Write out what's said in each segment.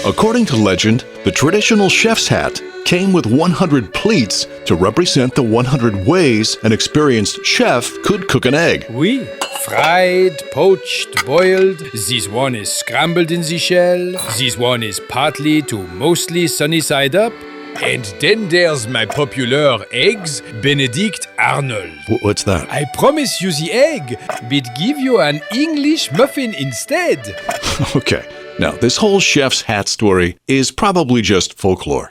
According to legend, the traditional chef's hat came with 100 pleats to represent the 100 ways an experienced chef could cook an egg. Oui. Fried, poached, boiled. This one is scrambled in the shell. This one is partly to mostly sunny side up. And then there's my popular eggs, Benedict Arnold. What's that? I promise you the egg, but give you an English muffin instead. Okay, now this whole chef's hat story is probably just folklore.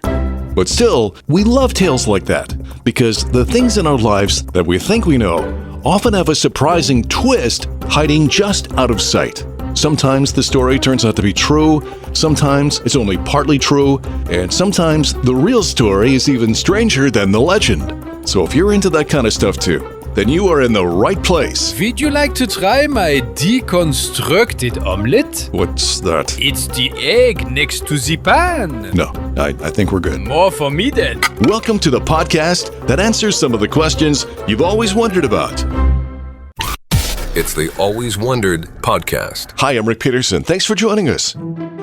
But still, we love tales like that because the things in our lives that we think we know often have a surprising twist hiding just out of sight. Sometimes the story turns out to be true, sometimes it's only partly true, and sometimes the real story is even stranger than the legend. So if you're into that kind of stuff too, then you are in the right place. Would you like to try my deconstructed omelette? What's that? It's the egg next to the pan. No, I think we're good. More for me then. Welcome to the podcast that answers some of the questions you've always wondered about. It's the Always Wondered podcast. Hi, I'm Rick Peterson. Thanks for joining us.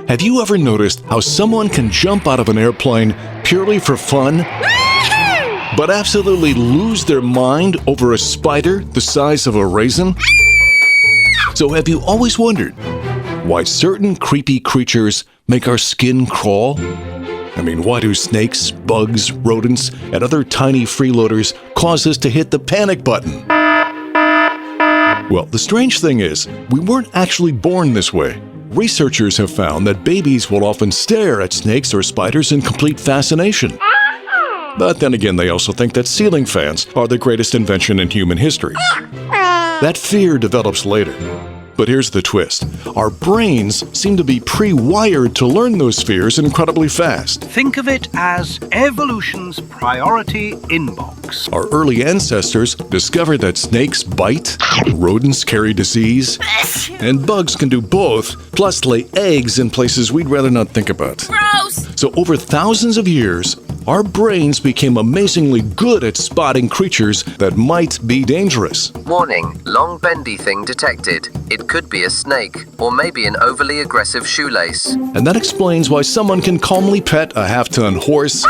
Have you ever noticed how someone can jump out of an airplane purely for fun, but absolutely lose their mind over a spider the size of a raisin? So have you always wondered why certain creepy creatures make our skin crawl? I mean, why do snakes, bugs, rodents, and other tiny freeloaders cause us to hit the panic button? Well, the strange thing is, we weren't actually born this way. Researchers have found that babies will often stare at snakes or spiders in complete fascination. But then again, they also think that ceiling fans are the greatest invention in human history. That fear develops later. But here's the twist. Our brains seem to be pre-wired to learn those fears incredibly fast. Think of it as evolution's priority inbox. Our early ancestors discovered that snakes bite, rodents carry disease, and bugs can do both, plus lay eggs in places we'd rather not think about. Gross! So over thousands of years, our brains became amazingly good at spotting creatures that might be dangerous. Warning, long bendy thing detected. It could be a snake, or maybe an overly aggressive shoelace. And that explains why someone can calmly pet a half-ton horse,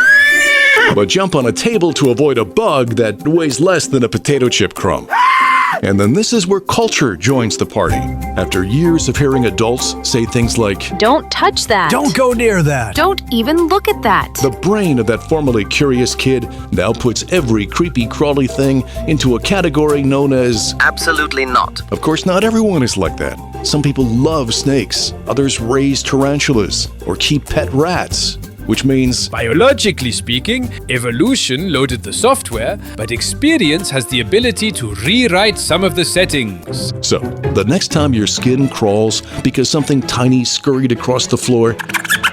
but jump on a table to avoid a bug that weighs less than a potato chip crumb. And then this is where culture joins the party. After years of hearing adults say things like, Don't touch that. Don't go near that. Don't even look at that. the brain of that formerly curious kid now puts every creepy crawly thing into a category known as... Absolutely not. Of course, not everyone is like that. Some people love snakes, others raise tarantulas, or keep pet rats. Which means, Biologically speaking, evolution loaded the software, but experience has the ability to rewrite some of the settings. so, the next time your skin crawls because something tiny scurried across the floor,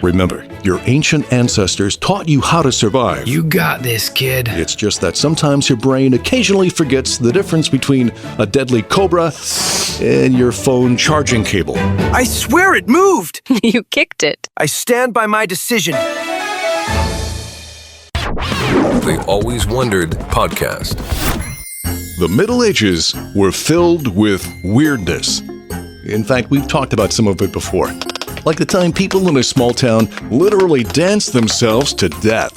remember, your ancient ancestors taught you how to survive. You got this, kid. It's just that sometimes your brain occasionally forgets the difference between a deadly cobra and your phone charging cable. I swear it moved. You kicked it. I stand by my decision. The Always Wondered podcast. The Middle Ages were filled with weirdness. In fact, we've talked about some of it before. Like the time people in a small town literally danced themselves to death.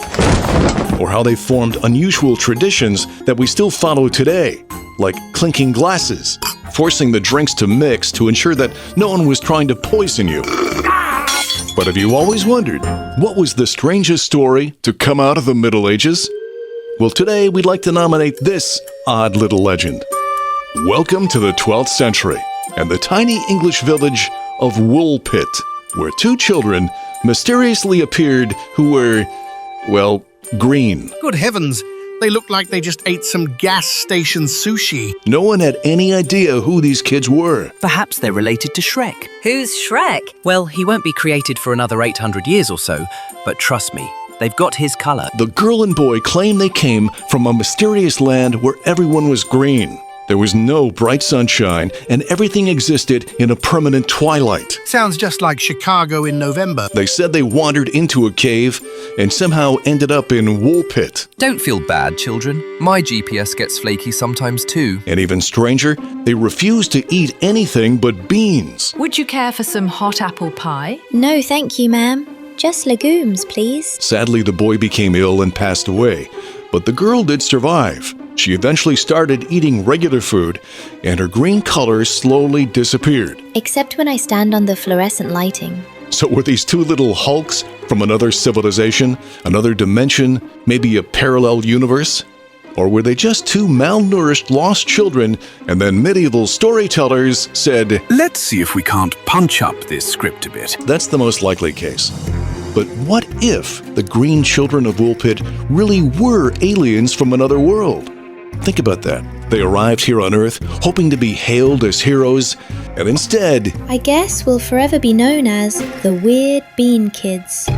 Or how they formed unusual traditions that we still follow today, like clinking glasses, forcing the drinks to mix to ensure that no one was trying to poison you. But have you always wondered, what was the strangest story to come out of the Middle Ages? Well, today we'd like to nominate this odd little legend. Welcome to the 12th century and the tiny English village of Woolpit, where two children mysteriously appeared who were, well, green. Good heavens, they look like they just ate some gas station sushi. No one had any idea who these kids were. Perhaps they're related to Shrek. Who's Shrek? Well, he won't be created for another 800 years or so, but trust me, they've got his color. The girl and boy claim they came from a mysterious land where everyone was green. There was no bright sunshine, and everything existed in a permanent twilight. Sounds just like Chicago in November. They said they wandered into a cave and somehow ended up in Woolpit. Don't feel bad, children. My GPS gets flaky sometimes too. And even stranger, they refused to eat anything but beans. Would you care for some hot apple pie? No, thank you, ma'am. Just legumes, please. Sadly, the boy became ill and passed away, but the girl did survive. She eventually started eating regular food, and her green color slowly disappeared. Except when I stand on the fluorescent lighting. So were these two little hulks from another civilization, another dimension, maybe a parallel universe? Or were they just two malnourished lost children, and then medieval storytellers said, "Let's see if we can't punch up this script a bit." That's the most likely case. But what if the green children of Woolpit really were aliens from another world? Think about that. They arrived here on Earth hoping to be hailed as heroes, and instead, I guess we'll forever be known as the Weird Bean Kids.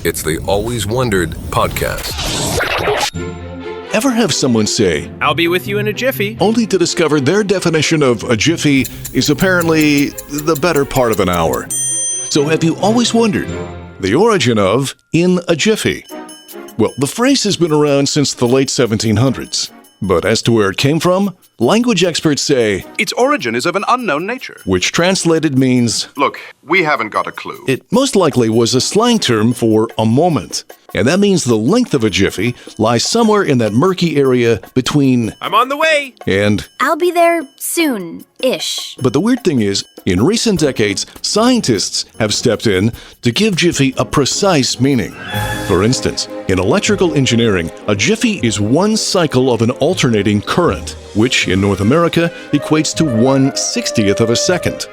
It's the Always Wondered podcast. ever have someone say, "I'll be with you in a jiffy," only to discover their definition of a jiffy is apparently the better part of an hour? So have you always wondered the origin of "in a jiffy"? Well, the phrase has been around since the late 1700s. But as to where it came from, language experts say, its origin is of an unknown nature. Which translated means, look, we haven't got a clue. It most likely was a slang term for a moment. And that means the length of a jiffy lies somewhere in that murky area between "I'm on the way" and "I'll be there soon-ish." But the weird thing is, in recent decades, scientists have stepped in to give jiffy a precise meaning. For instance, in electrical engineering, a jiffy is one cycle of an alternating current, which in North America equates to 1/60th of a second.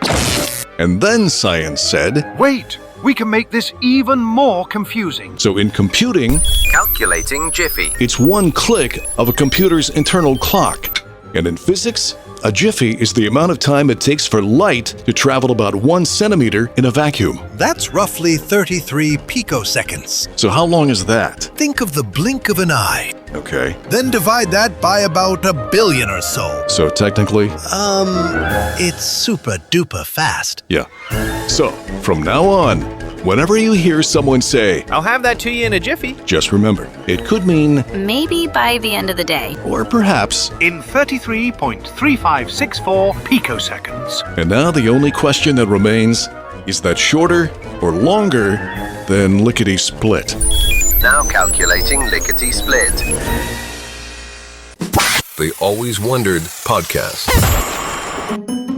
And then science said, wait, we can make this even more confusing. So in computing, calculating jiffy, it's one click of a computer's internal clock. And in physics, a jiffy is the amount of time it takes for light to travel about 1 centimeter in a vacuum. That's roughly 33 picoseconds. So how long is that? Think of the blink of an eye. Okay. Then divide that by about 1 billion or so. So technically? It's super duper fast. Yeah. So, from now on, whenever you hear someone say, "I'll have that to you in a jiffy," just remember, it could mean maybe by the end of the day. Or perhaps in 33.3564 picoseconds. And now the only question that remains, is that shorter or longer than lickety-split? Now calculating lickety-split. The Always Wondered podcast.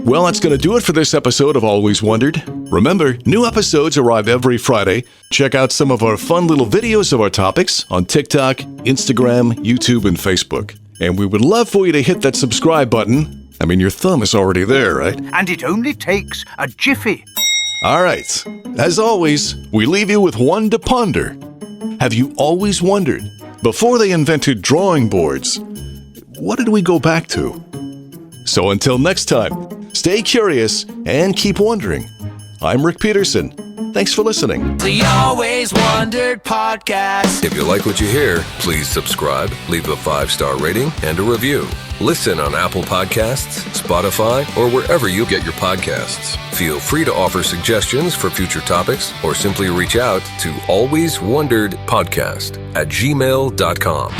Well, that's going to do it for this episode of Always Wondered. Remember, new episodes arrive every Friday. Check out some of our fun little videos of our topics on TikTok, Instagram, YouTube, and Facebook. And we would love for you to hit that subscribe button. I mean, your thumb is already there, right? And it only takes a jiffy. All right. As always, we leave you with one to ponder. Have you always wondered, before they invented drawing boards, what did we go back to? So until next time, stay curious and keep wondering. I'm Rick Peterson. Thanks for listening. The Always Wondered podcast. If you like what you hear, please subscribe, leave a 5-star rating, and a review. Listen on Apple Podcasts, Spotify, or wherever you get your podcasts. Feel free to offer suggestions for future topics or simply reach out to alwayswonderedpodcast@gmail.com.